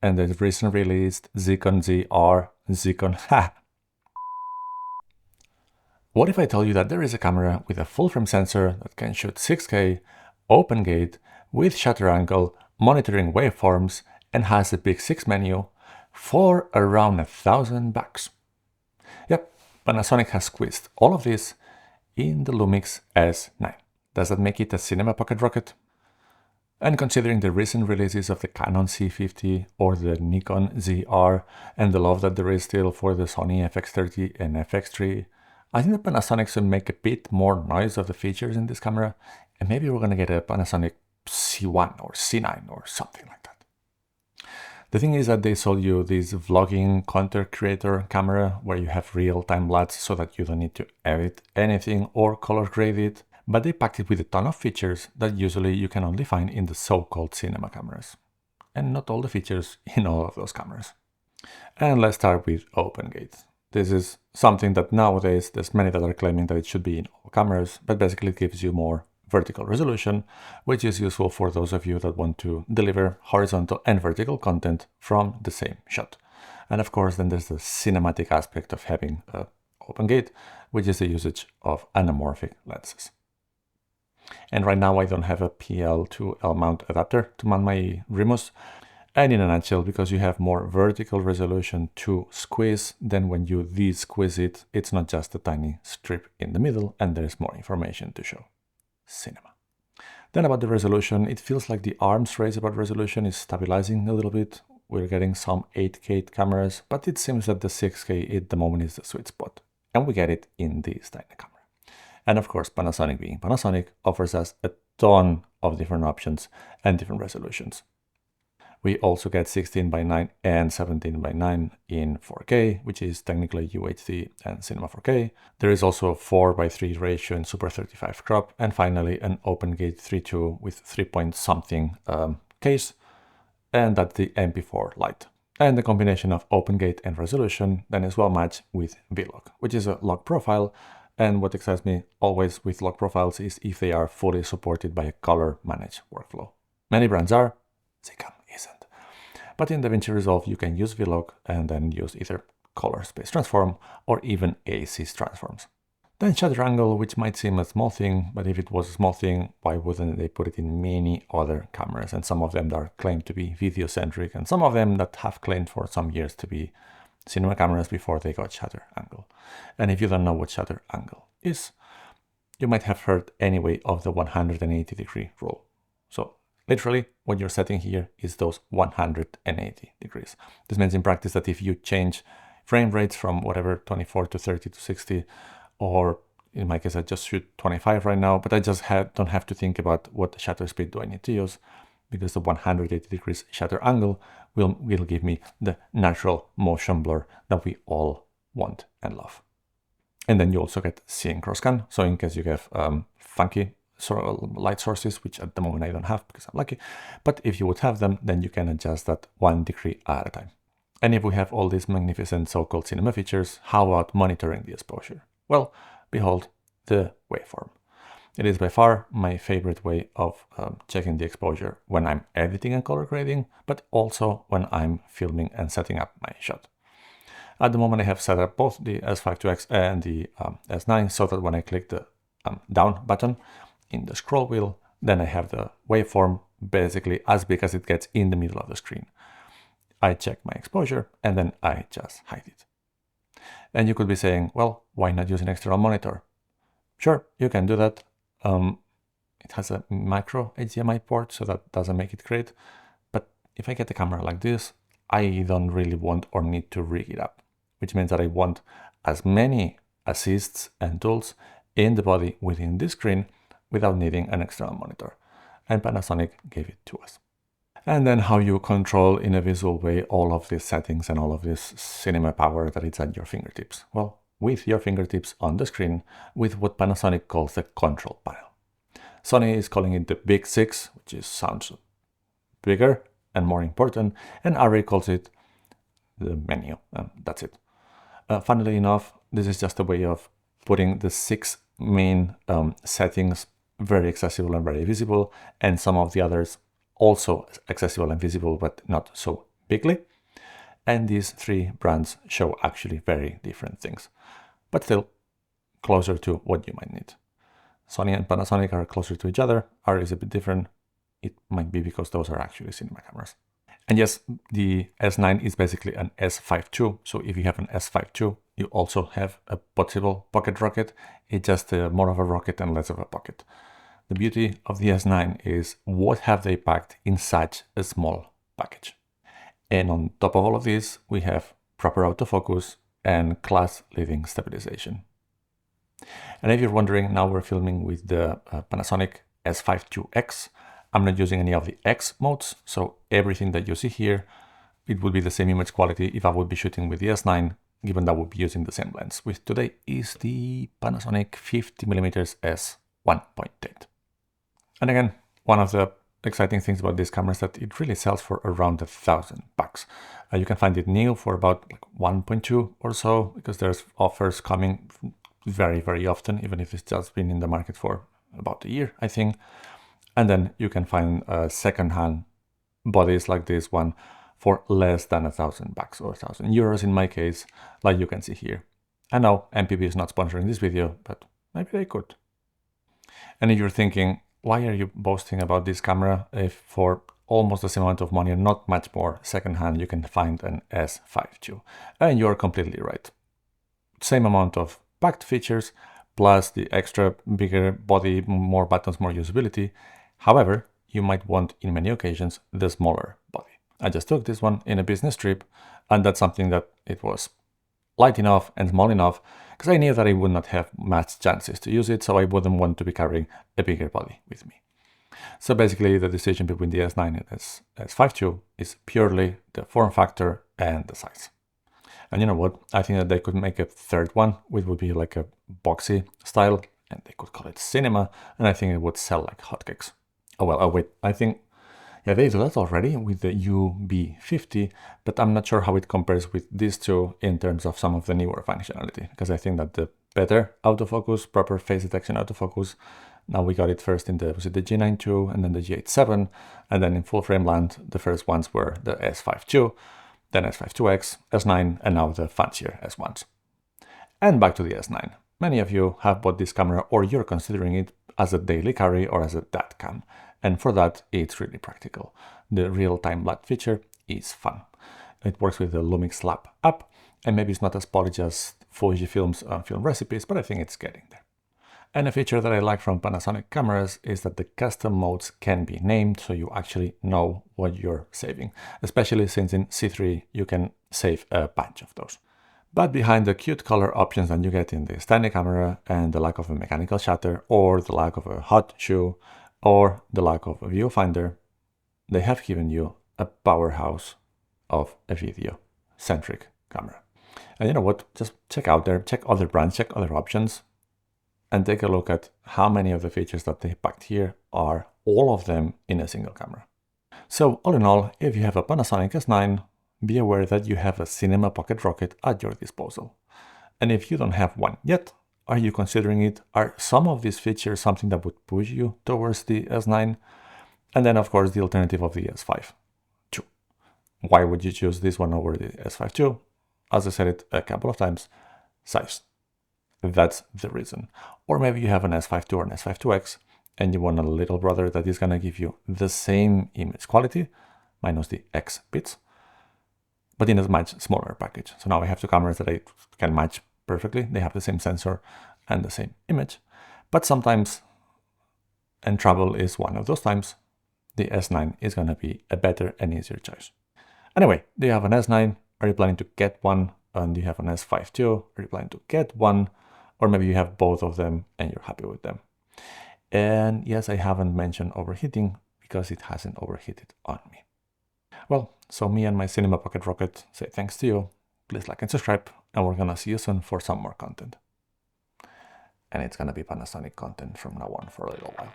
and the recently released Zikon ZR, Zikon. What if I tell you that there is a camera with a full-frame sensor that can shoot 6K, open gate, with shutter angle, monitoring waveforms, and has a big 6 menu for around $1,000? Yep, Panasonic has squeezed all of this in the LUMIX S9. Does that make it a cinema pocket rocket? And considering the recent releases of the Canon C50 or the Nikon ZR and the love that there is still for the Sony FX30 and FX3, I think that Panasonic should make a bit more noise of the features in this camera, and maybe we're going to get a Panasonic C1 or C9 or something like that. The thing is that they sold you this vlogging content creator camera where you have real-time LUTs so that you don't need to edit anything or color grade it, but they packed it with a ton of features that usually you can only find in the so-called cinema cameras. And not all the features in all of those cameras. And let's start with open gate. This is something that nowadays there's many that are claiming that it should be in all cameras, but basically it gives you more vertical resolution, which is useful for those of you that want to deliver horizontal and vertical content from the same shot. And of course, then there's the cinematic aspect of having an open gate, which is the usage of anamorphic lenses. And right now I don't have a PL to L mount adapter to mount my Remus. And in a nutshell, because you have more vertical resolution to squeeze, then when you de-squeeze it, it's not just a tiny strip in the middle and there's more information to show. Cinema. Then about the resolution, it feels like the arms race about resolution is stabilizing a little bit. We're getting some 8K cameras, but it seems that the 6K at the moment is the sweet spot. And we get it in this tiny camera. And of course, Panasonic being Panasonic offers us a ton of different options and different resolutions. We also get 16:9 and 17:9 in 4K, which is technically UHD and Cinema 4K. There is also a 4:3 ratio in Super 35 crop, and finally an open gate 3.2 with 3-point-something case, and that's the MP4 Lite. And the combination of open gate and resolution then is well matched with V-Log, which is a log profile. And what excites me always with log profiles is if they are fully supported by a color managed workflow. Many brands are, Zikon isn't. But in DaVinci Resolve, you can use V-Log and then use either color space transform or even ACES transforms. Then shutter angle, which might seem a small thing, but if it was a small thing, why wouldn't they put it in many other cameras? And some of them that are claimed to be video-centric, and some of them that have claimed for some years to be cinema cameras before they got shutter angle. And if you don't know what shutter angle is, you might have heard anyway of the 180-degree rule. So literally, what you're setting here is those 180 degrees. This means in practice that if you change frame rates from whatever 24 to 30 to 60, or in my case, I just shoot 25 right now, but I just don't have to think about what shutter speed do I need to use, because the 180 degrees shutter angle will give me the natural motion blur that we all want and love. And then you also get seeing cross-scan. So in case you have funky light sources, which at the moment I don't have because I'm lucky, but if you would have them, then you can adjust that 1 degree at a time. And if we have all these magnificent so-called cinema features, how about monitoring the exposure? Well, behold the waveform. It is by far my favorite way of checking the exposure when I'm editing and color grading, but also when I'm filming and setting up my shot. At the moment, I have set up both the S5ii and the S9 so that when I click the down button in the scroll wheel, then I have the waveform basically as big as it gets in the middle of the screen. I check my exposure and then I just hide it. And you could be saying, well, why not use an external monitor? Sure, you can do that. It has a micro HDMI port, so that doesn't make it great. But if I get a camera like this, I don't really want or need to rig it up, which means that I want as many assists and tools in the body within this screen without needing an external monitor. And Panasonic gave it to us. And then how you control in a visual way all of these settings and all of this cinema power that is at your fingertips. Well, with your fingertips on the screen with what Panasonic calls the control panel. Sony is calling it the Big Six, which sounds bigger and more important, and Ari calls it the menu, and that's it. Funnily enough, this is just a way of putting the 6 main settings very accessible and very visible, and some of the others also accessible and visible, but not so bigly. And these three brands show actually very different things, but still closer to what you might need. Sony and Panasonic are closer to each other. Ours is a bit different. It might be because those are actually cinema cameras. And yes, the S9 is basically an S5ii. So if you have an S5ii, you also have a possible pocket rocket. It's just more of a rocket and less of a pocket. The beauty of the S9 is what have they packed in such a small package. And on top of all of this, we have proper autofocus and class-leading stabilization. And if you're wondering, now we're filming with the Panasonic S5ii. I'm not using any of the X modes, so everything that you see here, it would be the same image quality if I would be shooting with the S9, given that we'll be using the same lens, which today is the Panasonic 50mm f1.8. And again, one of the exciting things about this camera is that it really sells for around $1,000. You can find it new for about like 1.2 or so, because there's offers coming very, very often, even if it's just been in the market for about a year, I think. And then you can find second-hand bodies like this one for less than $1,000 or €1,000 in my case, like you can see here. I know MPB is not sponsoring this video, but maybe they could. And if you're thinking, why are you boasting about this camera if for almost the same amount of money and not much more second-hand you can find an S5ii? And you're completely right. Same amount of packed features, plus the extra bigger body, more buttons, more usability. However, you might want, in many occasions, the smaller body. I just took this one in a business trip, and that's something that it was light enough and small enough, because I knew that I would not have much chances to use it, so I wouldn't want to be carrying a bigger body with me. So basically, the decision between the S9 and S5ii is purely the form factor and the size. And you know what? I think that they could make a third one, which would be like a boxy style, and they could call it cinema, and I think it would sell like hotcakes. Oh well, oh wait, I think, yeah, they do that already with the UB50, but I'm not sure how it compares with these two in terms of some of the newer functionality, because I think that the better autofocus, proper face detection autofocus, now we got it first in the, was it the G9 II and then the G8-7, and then in full frame land, the first ones were the S5ii, then S5ii, S9, and now the fancier S1s. And back to the S9. Many of you have bought this camera or you're considering it as a daily carry or as a dad cam. And for that, it's really practical. The real-time LUT feature is fun. It works with the LUMIX Lab app, and maybe it's not as polished as Fujifilm's film recipes, but I think it's getting there. And a feature that I like from Panasonic cameras is that the custom modes can be named, so you actually know what you're saving, especially since in C3 you can save a bunch of those. But behind the cute color options that you get in the standard camera and the lack of a mechanical shutter or the lack of a hot shoe or the lack of a viewfinder, they have given you a powerhouse of a video-centric camera. And you know what? Just check out there, check other brands, check other options, and take a look at how many of the features that they packed here are all of them in a single camera. So all in all, if you have a Panasonic S9, be aware that you have a cinema pocket rocket at your disposal. And if you don't have one yet, are you considering it? Are some of these features something that would push you towards the S9? And then of course the alternative of the S5ii. Why would you choose this one over the S5ii? As I said it a couple of times, size. That's the reason. Or maybe you have an S5ii or an S5ii and you want a little brother that is going to give you the same image quality, minus the X bits, but in a much smaller package. So now I have two cameras that I can match perfectly. They have the same sensor and the same image. But sometimes, and travel is one of those times, the S9 is going to be a better and easier choice. Anyway, do you have an S9? Are you planning to get one? And do you have an S5ii? Are you planning to get one? Or maybe you have both of them and you're happy with them. And yes, I haven't mentioned overheating because it hasn't overheated on me. Well, so me and my Cinema Pocket Rocket say thanks to you. Please like and subscribe, and we're gonna see you soon for some more content. And it's gonna be Panasonic content from now on for a little while.